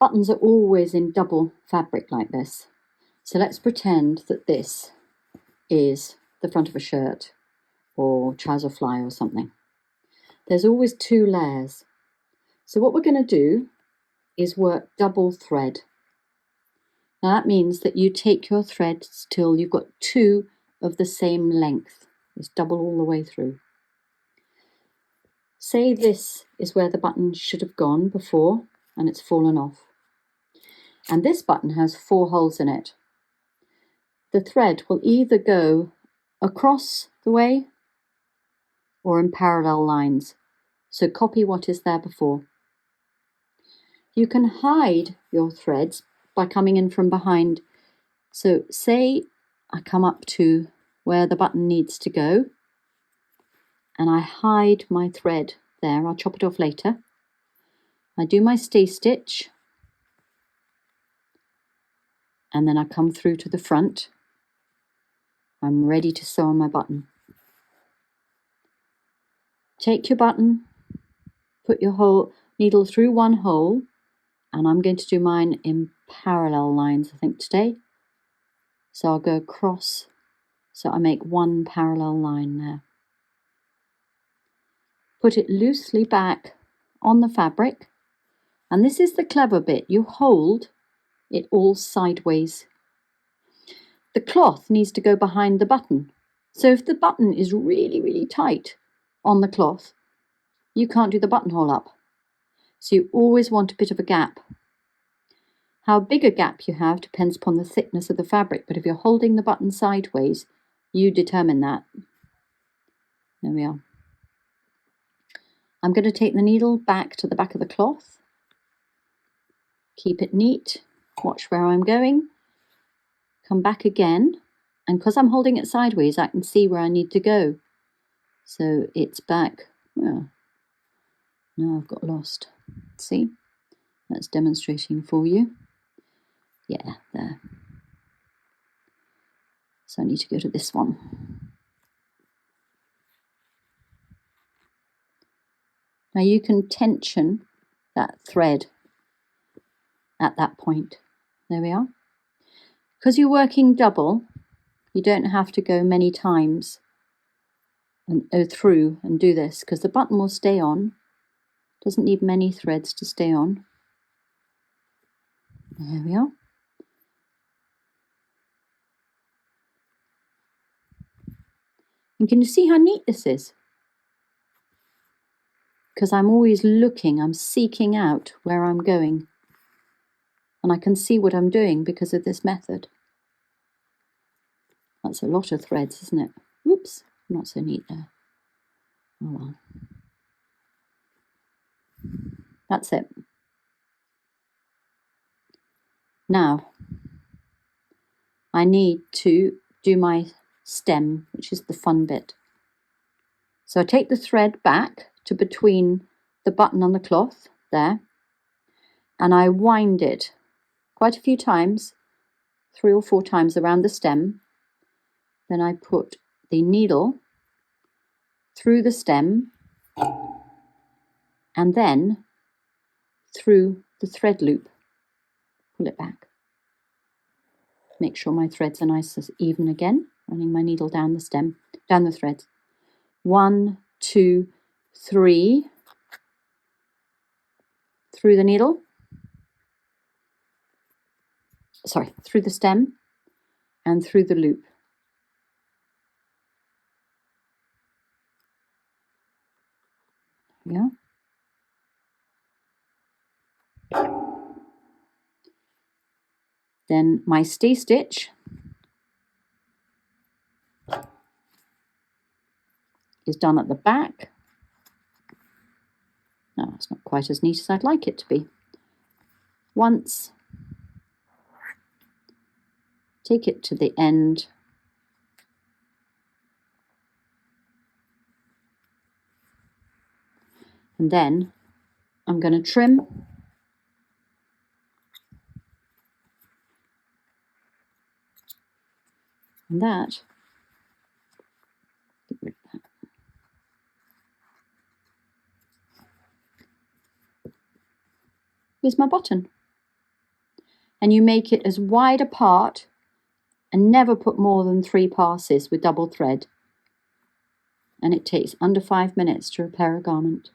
Buttons are always in double fabric like this. So let's pretend that this is the front of a shirt or trouser fly or something. There's always 2 layers. So what we're going to do is work double thread. Now that means that you take your threads till you've got 2 of the same length. It's double all the way through. Say this is where the button should have gone before and it's fallen off. And this button has 4 holes in it. The thread will either go across the way or in parallel lines. So copy what is there before. You can hide your threads by coming in from behind. So say I come up to where the button needs to go and I hide my thread there. I'll chop it off later. I do my stay stitch and then I come through to the front. I'm ready to sew on my button. Take your button, put your needle through one hole, and I'm going to do mine in parallel lines, I think, today. So I'll go across, so I make 1 parallel line there. Put it loosely back on the fabric, and this is the clever bit. You hold it all sideways. The cloth needs to go behind the button. So if the button is really, really tight on the cloth, you can't do the buttonhole up. So you always want a bit of a gap. How big a gap you have depends upon the thickness of the fabric, but if you're holding the button sideways, you determine that. There we are. I'm going to take the needle back to the back of the cloth. Keep it neat. Watch where I'm going. Come back again. And because I'm holding it sideways, I can see where I need to go. So it's back. Oh, now I've got lost. See? That's demonstrating for you. Yeah, there. So I need to go to this one. Now you can tension that thread at that point. There we are. Because you're working double, you don't have to go many times and go through and do this, because the button will stay on. Doesn't need many threads to stay on. There we are. And can you see how neat this is? Because I'm always looking, I'm seeking out where I'm going. And I can see what I'm doing because of this method. That's a lot of threads, isn't it? Oops, not so neat there. Oh well. That's it. Now, I need to do my stem, which is the fun bit. So I take the thread back to between the button on the cloth, there, and I wind it quite a few times, 3 or 4 times around the stem. Then I put the needle through the stem and then through the thread loop. Pull it back. Make sure my threads are nice and even again, running my needle down the stem, down the thread. 1, 2, 3, through the needle. Sorry, through the stem and through the loop. Yeah. Then my stay stitch is done at the back. No, it's not quite as neat as I'd like it to be. Once, take it to the end, and then I'm going to trim and that. Get rid of that. Here's my button. and you make it as wide apart and never put more than 3 passes with double thread. And it takes under 5 minutes to repair a garment.